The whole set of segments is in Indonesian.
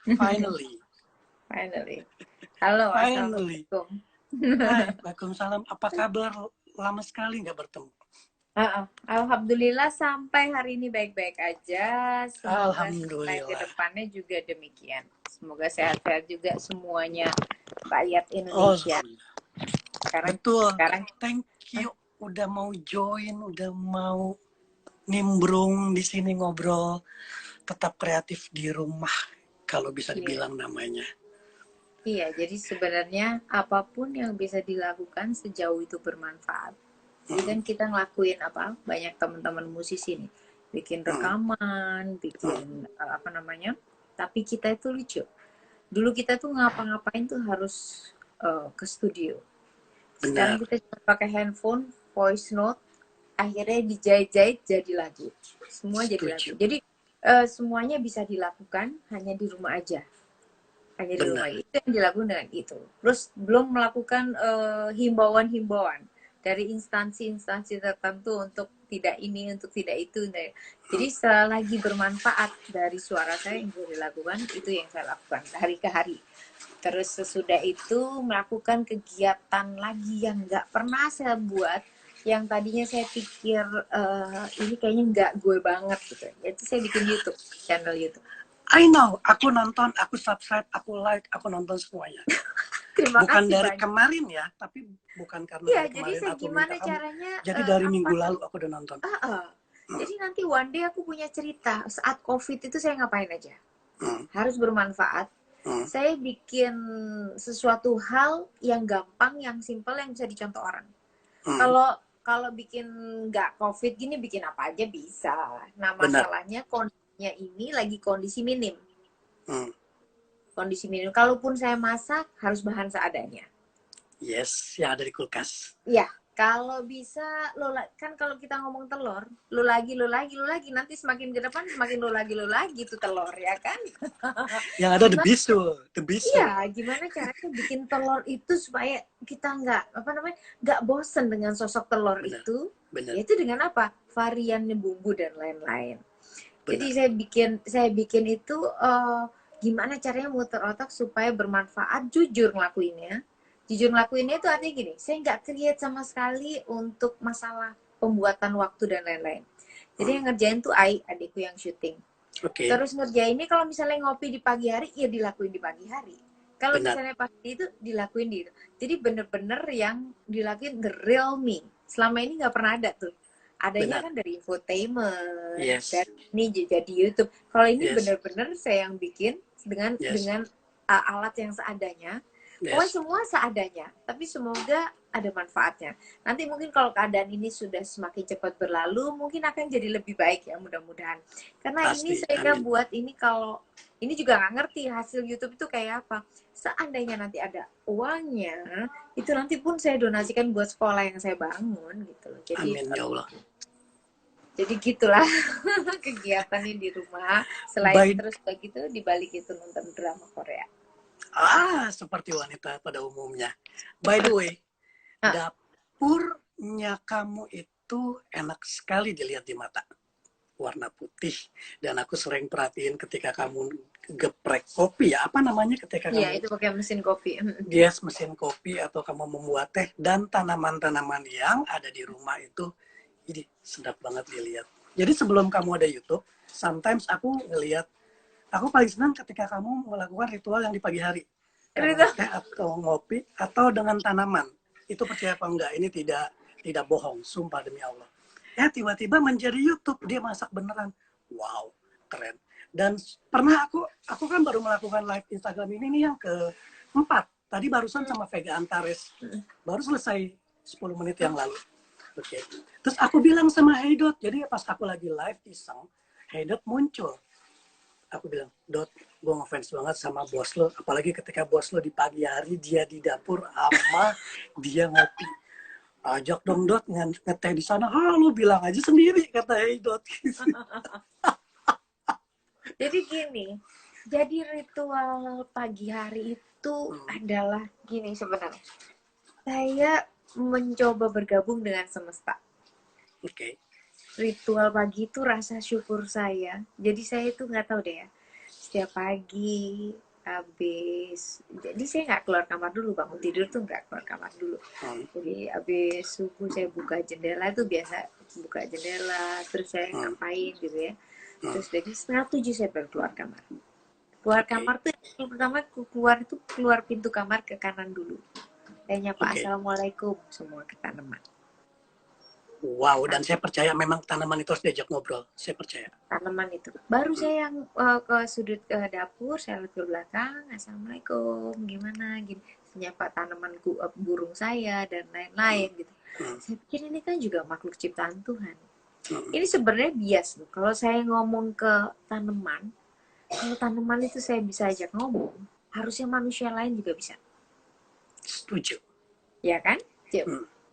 Finally. Finally. Halo, Finally. Assalamualaikum. Hai, Waalaikumsalam. Apa kabar? Lama sekali nggak bertemu. Alhamdulillah sampai hari ini baik-baik aja. Semoga sampai ke Alhamdulillah. depannya juga demikian. Semoga sehat-sehat juga semuanya rakyat Oh, Indonesia. Alhamdulillah. Sekarang, Betul. sekarang Thank you. Udah mau join, udah mau nimbrung di sini ngobrol. Tetap kreatif di rumah, kalau bisa dibilang namanya. Iya, jadi sebenarnya apapun yang bisa dilakukan sejauh itu bermanfaat. Jadi kan kita ngelakuin apa? Banyak teman-teman musisi nih, bikin rekaman, bikin apa namanya? Tapi kita itu lucu. Dulu kita tuh ngapa-ngapain tuh harus ke studio. Sekarang Benar. kita cuma pakai handphone, voice note, akhirnya dijahit-jahit jadi lagu. Semua jadi lagu. Setuju. Jadi semuanya bisa dilakukan hanya di rumah aja. Hanya di rumah, Benar. itu yang dilakukan dengan itu. Terus belum melakukan himbauan-himbauan dari instansi-instansi tertentu untuk tidak ini, untuk tidak itu. Jadi selagi bermanfaat dari suara saya yang boleh dilakukan, itu yang saya lakukan hari ke hari. Terus sesudah itu melakukan kegiatan lagi yang nggak pernah saya buat, yang tadinya saya pikir ini kayaknya nggak gue banget gitu. Itu saya bikin YouTube, channel YouTube. I know, aku nonton, aku subscribe, aku like, aku nonton semuanya. Terima Bukan kasih dari banyak. kemarin ya, tapi bukan karena Iya, dari jadi kemarin saya aku gimana minta kamu. caranya Jadi dari minggu apa? lalu aku udah nonton. Jadi nanti one day aku punya cerita saat COVID itu saya ngapain aja. Harus bermanfaat. Saya bikin sesuatu hal yang gampang, yang simple, yang bisa dicontoh orang. Kalau bikin nggak COVID gini, bikin apa aja bisa. Nah, masalahnya kondisinya ini lagi kondisi minim. Kondisi minim. Kalaupun saya masak, harus bahan seadanya. Yes, yang ada di kulkas. Iya, kalau bisa kan kalau kita ngomong telur, lu lagi, nanti semakin ke depan semakin lu lagi tuh telur, ya kan? Yang ada the bisul. Iya, gimana caranya bikin telur itu supaya kita nggak bosen dengan sosok telur itu? Yaitu dengan apa? Variannya bumbu dan lain-lain. Jadi saya bikin itu gimana caranya muter otak supaya bermanfaat, jujur ngelakuinnya. Jujur ngelakuinnya itu artinya gini, saya nggak create sama sekali untuk masalah pembuatan waktu dan lain-lain. Jadi yang ngerjain tuh adikku yang syuting. Terus ngerjainnya kalau misalnya ngopi di pagi hari, ya dilakuin di pagi hari. Kalau misalnya pagi itu dilakuin di itu. Jadi bener-bener yang dilakuin the real me. Selama ini nggak pernah ada tuh. Adanya kan dari infotainment, dari ini jadi YouTube. Kalau ini bener-bener saya yang bikin dengan alat yang seadanya. Pokoknya semua seadanya, tapi semoga ada manfaatnya. Nanti mungkin kalau keadaan ini sudah semakin cepat berlalu, mungkin akan jadi lebih baik ya, mudah-mudahan. Karena ini saya buat ini, kalau ini juga nggak ngerti hasil YouTube itu kayak apa. Seandainya nanti ada uangnya, itu nanti pun saya donasikan buat sekolah yang saya bangun gitu loh. Jadi, amin ya Allah. Jadi gitulah kegiatannya di rumah. Selain terus begitu, dibalik itu nonton drama Korea. Seperti wanita pada umumnya. By the way, dapurnya kamu itu enak sekali dilihat di mata. Warna putih. Dan aku sering perhatiin ketika kamu geprek kopi ya. Apa namanya ketika kamu... Iya, itu pakai mesin kopi. Yes, mesin kopi atau kamu membuat teh. Dan tanaman-tanaman yang ada di rumah itu, jadi sedap banget dilihat. Jadi sebelum kamu ada YouTube, sometimes aku ngelihat, aku paling senang ketika kamu melakukan ritual yang di pagi hari. Teh atau ngopi atau dengan tanaman. Itu percaya apa enggak? Ini tidak bohong, sumpah demi Allah. Ya tiba-tiba menjadi YouTube, dia masak beneran. Wow, keren. Dan pernah aku kan baru melakukan live Instagram ini nih yang keempat. Tadi barusan sama Vega Antares. Baru selesai 10 menit yang lalu. Oke. Terus aku bilang sama Heydot, jadi pas aku lagi live iseng, Heydot muncul. Aku bilang, Dot, gue ngefans banget sama bos lo. Apalagi ketika bos lo di pagi hari, dia di dapur sama dia ngopi. Ajak dong, Dot, ngeteh di sana. Lo bilang aja sendiri, kata Heydot. Jadi gini, jadi ritual pagi hari itu adalah gini sebenarnya. Saya mencoba bergabung dengan semesta. Ritual pagi itu rasa syukur saya. Jadi saya itu nggak tahu deh ya. setiap pagi habis, jadi saya nggak keluar kamar dulu, bangun tidur tuh nggak keluar kamar dulu. Jadi habis subuh saya buka jendela, itu biasa buka jendela, terus saya ngapain gitu ya. Terus dari 6:30 saya baru keluar kamar. Keluar kamar tuh yang pertama keluar itu keluar pintu kamar ke kanan dulu. Saya nyapa assalamualaikum semua ke tanaman. Wow, dan saya percaya memang tanaman itu harus diajak ngobrol. Saya percaya. Tanaman itu. Baru saya yang ke sudut dapur, saya lihat ke belakang, assalamualaikum, gimana, gini, nyapa tanamanku, burung saya dan lain-lain gitu. Saya pikir ini kan juga makhluk ciptaan Tuhan. Ini sebenarnya bias loh. Kalau saya ngomong ke tanaman, kalau tanaman itu saya bisa ajak ngomong, harusnya manusia lain juga bisa. Setuju. Ya kan?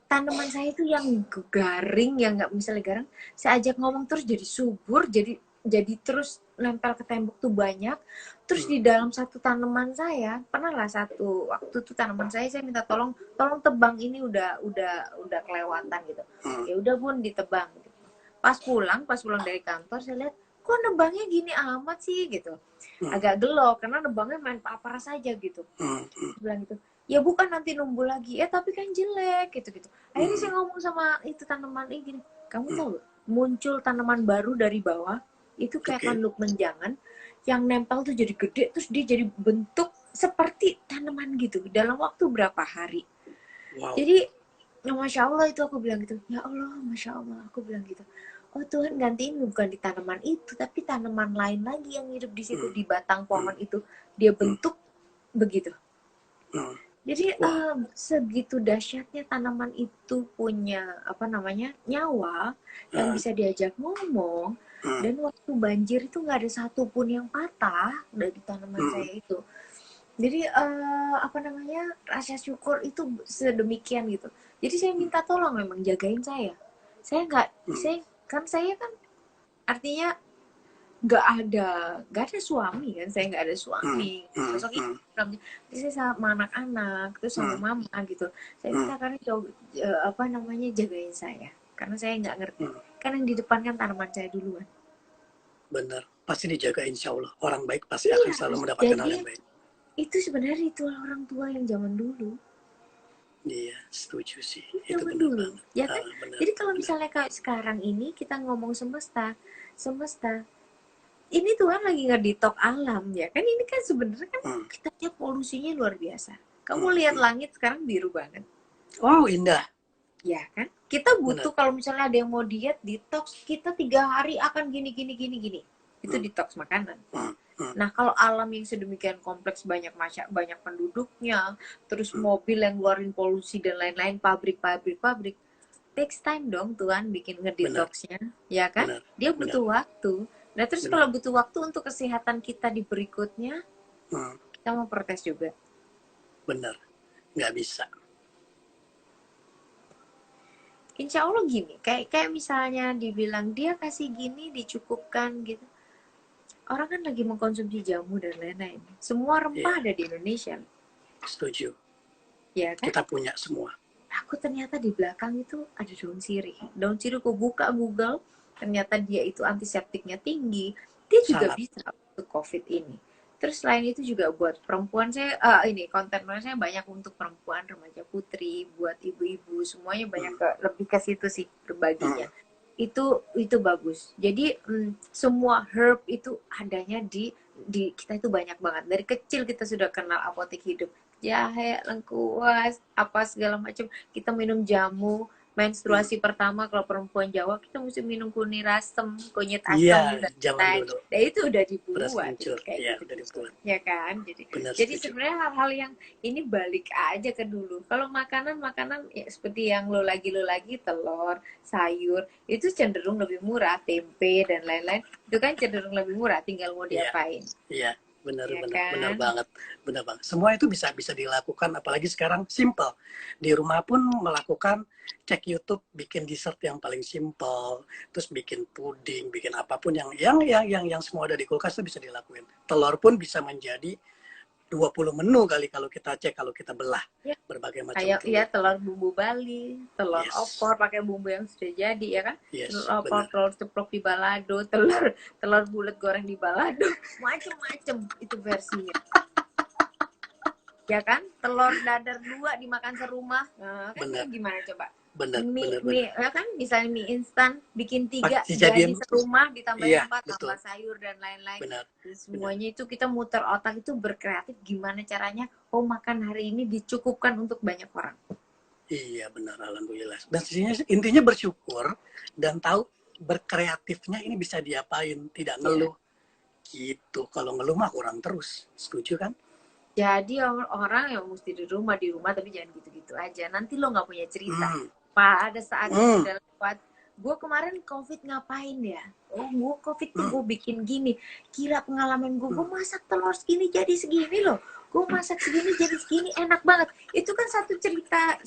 Tanaman saya itu yang garing, yang nggak misalnya garang, saya ajak ngomong terus jadi subur, jadi terus nempel ke tembok tuh banyak. Terus di dalam satu tanaman saya, pernah lah satu waktu tuh tanaman saya minta tolong tebang ini udah kelewatan gitu. Ya udah Bun, ditebang gitu. Pas pulang dari kantor saya lihat kok nebangnya gini amat sih gitu. Agak gelo karena nebangnya main paparas saja gitu. Bilang gitu. Ya bukan nanti numbuh lagi, tapi kan jelek gitu. Akhirnya saya ngomong sama itu tanaman ini gini, kamu tahu muncul tanaman baru dari bawah, itu kayak tanduk menjangan, yang nempel tuh jadi gede, terus dia jadi bentuk seperti tanaman gitu, dalam waktu berapa hari. Wow. Jadi, Masya Allah itu aku bilang gitu, ya Allah, Masya Allah, aku bilang gitu. Oh Tuhan gantiin bukan di tanaman itu, tapi tanaman lain lagi yang hidup di situ, di batang pohon itu, dia bentuk begitu. Jadi segitu dahsyatnya tanaman itu punya nyawa yang bisa diajak ngomong, dan waktu banjir itu nggak ada satupun yang patah dari tanaman saya itu. Jadi rasa syukur itu sedemikian gitu. Jadi saya minta tolong memang jagain saya. Saya kan artinya nggak ada suami kan, saya nggak ada suami, sosok ibu, jadi saya sama anak-anak terus sama mama gitu. Saya minta karena jagain saya karena saya nggak ngerti, kan yang di depan kan tanaman saya duluan. Benar, pasti dijaga insya Allah. Orang baik pasti akan selalu mendapatkan hal yang baik. Itu sebenarnya ritual orang tua yang zaman dulu. Iya, setuju sih. Itu benar dulu banget. Ya kan? Jadi kalau misalnya kayak sekarang ini kita ngomong semesta ini Tuhan lagi ngeditok alam ya kan, ini kan sebenarnya kan kita lihat polusinya luar biasa. Kamu lihat langit sekarang biru banget. Wow, indah. Ya kan? Kita butuh kalau misalnya ada yang mau diet, detox, kita 3 hari akan gini. Itu detox makanan. Nah, kalau alam yang sedemikian kompleks, banyak penduduknya, terus mobil yang ngeluarin polusi dan lain-lain, pabrik, takes time dong Tuhan bikin ngedetoxnya, ya kan? Dia butuh waktu. Nah, terus kalau butuh waktu untuk kesehatan kita di berikutnya, kita mau protes juga. Benar, nggak bisa. Insya Allah gini, kayak misalnya dibilang dia kasih gini dicukupkan gitu. Orang kan lagi mengkonsumsi jamu dan lain-lain. Semua rempah ada di Indonesia. Setuju. Ya kan? Kita punya semua. Aku ternyata di belakang itu ada daun sirih. Daun sirih aku buka Google, ternyata dia itu antiseptiknya tinggi. Dia juga bisa untuk COVID ini. Terus selain itu juga buat perempuan saya, konten saya banyak untuk perempuan, remaja putri, buat ibu-ibu, semuanya banyak lebih ke situ sih berbaginya. Itu bagus. Jadi semua herb itu adanya di kita itu banyak banget. Dari kecil kita sudah kenal apotek hidup. Jahe, lengkuas, apa segala macam. Kita minum jamu, menstruasi pertama kalau perempuan Jawa kita mesti minum kunyit asem, kunyit asam dan lain. Nah itu udah dibuat kayak gitu. Ya kan? Jadi sebenarnya hal-hal yang ini balik aja ke dulu. Kalau makanan ya, seperti yang lo lagi telur, sayur itu cenderung lebih murah, tempe dan lain-lain itu kan cenderung lebih murah, tinggal mau diapain. Iya. Benar banget. Semua itu bisa dilakukan, apalagi sekarang simple. Di rumah pun melakukan, cek YouTube, bikin dessert yang paling simple, terus bikin puding, bikin apapun yang semua ada di kulkas itu bisa dilakuin. Telur pun bisa menjadi 20 menu kali kalau kita cek, kalau kita belah Ya, berbagai macam kayak telur. ya telur bumbu Bali, telur Yes. opor pakai bumbu yang sudah jadi ya kan, Yes, telur opor, benar. telur ceplok di balado, telur bulat goreng di balado, macem-macem itu versinya. Ya kan, telur dadar 2 dimakan serumah, nah, kan Benar. gimana coba? Benar, Mie ya kan, misalnya mie instan bikin 3 dijadiin, jadi serumah, ditambahin 4 betul. tambah sayur dan lain-lain. Benar. Semuanya itu kita muter otak itu berkreatif gimana caranya makan hari ini dicukupkan untuk banyak orang. Iya benar, alhamdulillah. Dan intinya bersyukur dan tahu berkreatifnya ini bisa diapain, tidak ngeluh. Gitu. Kalau ngeluh mah kurang terus. Setuju kan? Jadi orang yang mesti di rumah tapi jangan gitu-gitu aja. Nanti lo nggak punya cerita. Ada saatnya sudah lewat. Gue kemarin COVID ngapain ya? Gue COVID tuh gue bikin gini. Gila pengalaman gue. Gue masak telur segini jadi segini loh. Gue masak segini jadi segini, enak banget. Itu kan satu cerita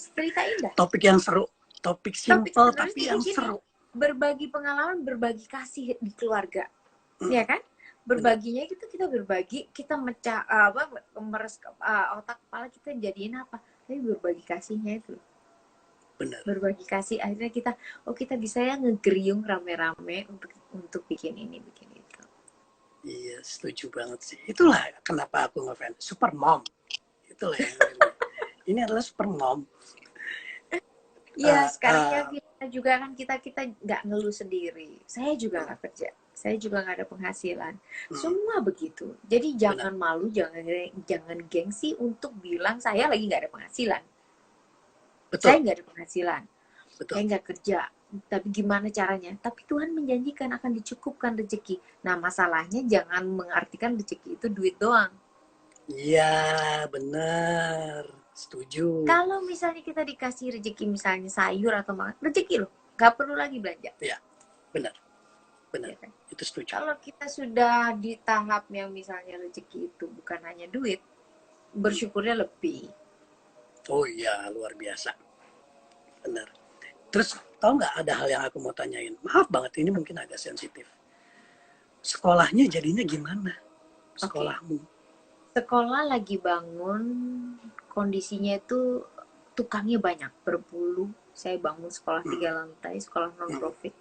indah. Topik yang seru. Topik simple tapi yang gini, seru. Berbagi pengalaman, berbagi kasih di keluarga. Ya kan? Berbaginya itu kita berbagi, kita mecah meres otak kepala kita jadiin apa, tapi berbagi kasihnya itu. Benar. Berbagi kasih akhirnya kita bisa ya ngegeriung rame-rame untuk bikin ini bikin itu. Iya, setuju banget sih. Itulah kenapa aku ngefans super mom. Itulah yang ini adalah super mom. Ya sekarang ya kita juga kan kita nggak ngeluh sendiri. Saya juga nggak kerja, saya juga nggak ada penghasilan. Semua begitu. Jadi jangan malu, jangan gengsi untuk bilang saya lagi nggak ada penghasilan. Betul. Saya nggak ada penghasilan, betul. Saya nggak kerja. Tapi gimana caranya? Tapi Tuhan menjanjikan akan dicukupkan rezeki. Nah masalahnya jangan mengartikan rezeki itu duit doang. Iya benar, setuju. Kalau misalnya kita dikasih rezeki misalnya sayur atau makan, rezeki loh, nggak perlu lagi belanja. Iya, benar, benar. Ya, kan? Itu setuju. Kalau kita sudah di tahap yang misalnya rezeki itu bukan hanya duit, bersyukurnya lebih. Oh iya, luar biasa. Benar. Terus tahu nggak ada hal yang aku mau tanyain? Maaf banget, ini mungkin agak sensitif. Sekolahnya jadinya gimana? Sekolahmu? Sekolah lagi bangun, kondisinya itu tukangnya banyak, berbulu. Saya bangun sekolah 3 lantai, sekolah non-profit.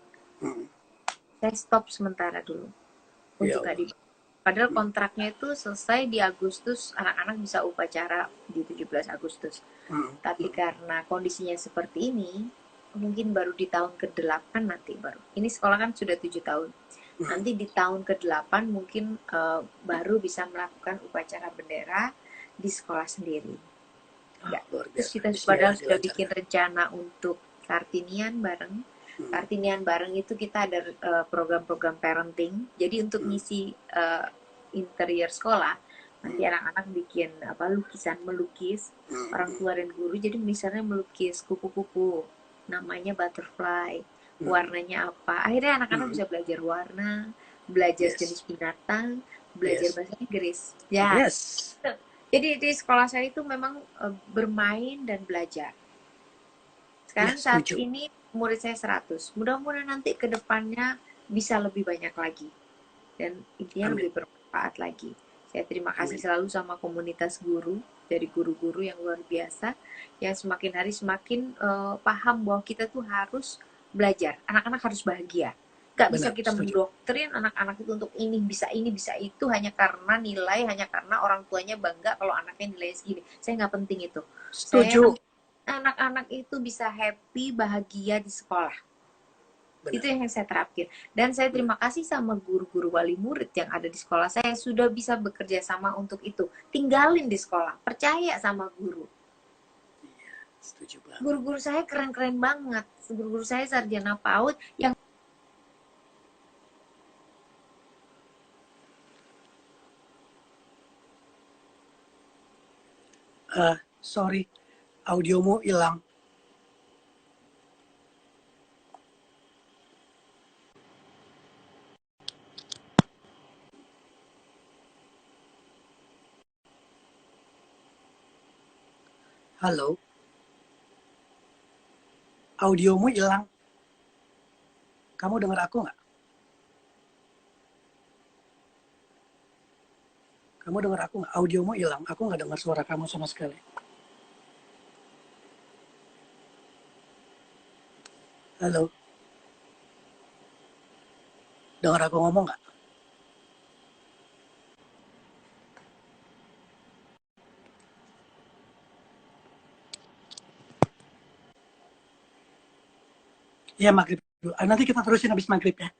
Saya stop sementara dulu untuk adik. Padahal kontraknya itu selesai di Agustus, anak-anak bisa upacara di 17 Agustus. Tapi karena kondisinya seperti ini, mungkin baru di tahun ke-8 nanti baru. Ini sekolah kan sudah 7 tahun. Nanti di tahun ke-8 mungkin baru bisa melakukan upacara bendera di sekolah sendiri. Terus kita padahal sudah bikin rencana untuk Kartinian bareng. Kartinian bareng itu kita ada program-program parenting. Jadi untuk ngisi interior sekolah, nanti anak-anak bikin lukisan melukis, orang tua dan guru. Jadi misalnya melukis kupu-kupu, namanya butterfly, warnanya apa. Akhirnya anak-anak bisa belajar warna, belajar jenis binatang, belajar bahasa Inggris. Ya. Jadi di sekolah saya itu memang bermain dan belajar. Sekarang saat ini murid saya 100. Mudah-mudahan nanti ke depannya bisa lebih banyak lagi. Dan intinya lebih bermanfaat lagi. Saya terima kasih selalu sama komunitas guru, dari guru-guru yang luar biasa, yang semakin hari semakin paham bahwa kita tuh harus belajar. Anak-anak harus bahagia. Gak bisa kita mendoktrin anak-anak itu untuk ini bisa itu hanya karena nilai, hanya karena orang tuanya bangga kalau anaknya nilai segini. Saya nggak penting itu. Setuju. Anak-anak itu bisa happy, bahagia di sekolah. Itu yang saya terapkan. Dan saya terima kasih sama guru-guru wali murid yang ada di sekolah. Saya sudah bisa bekerja sama untuk itu. Tinggalin di sekolah. Percaya sama guru. Setuju banget. Guru-guru saya keren-keren banget. Guru-guru saya sarjana PAUD yang sorry, audiomu hilang. Halo, audiomu hilang. Kamu dengar aku nggak? Kamu dengar aku nggak? Audiomu hilang. Aku nggak dengar suara kamu sama sekali. Halo? Dengar aku ngomong nggak? Ya, maghrib dulu. Nanti kita terusin habis maghrib ya.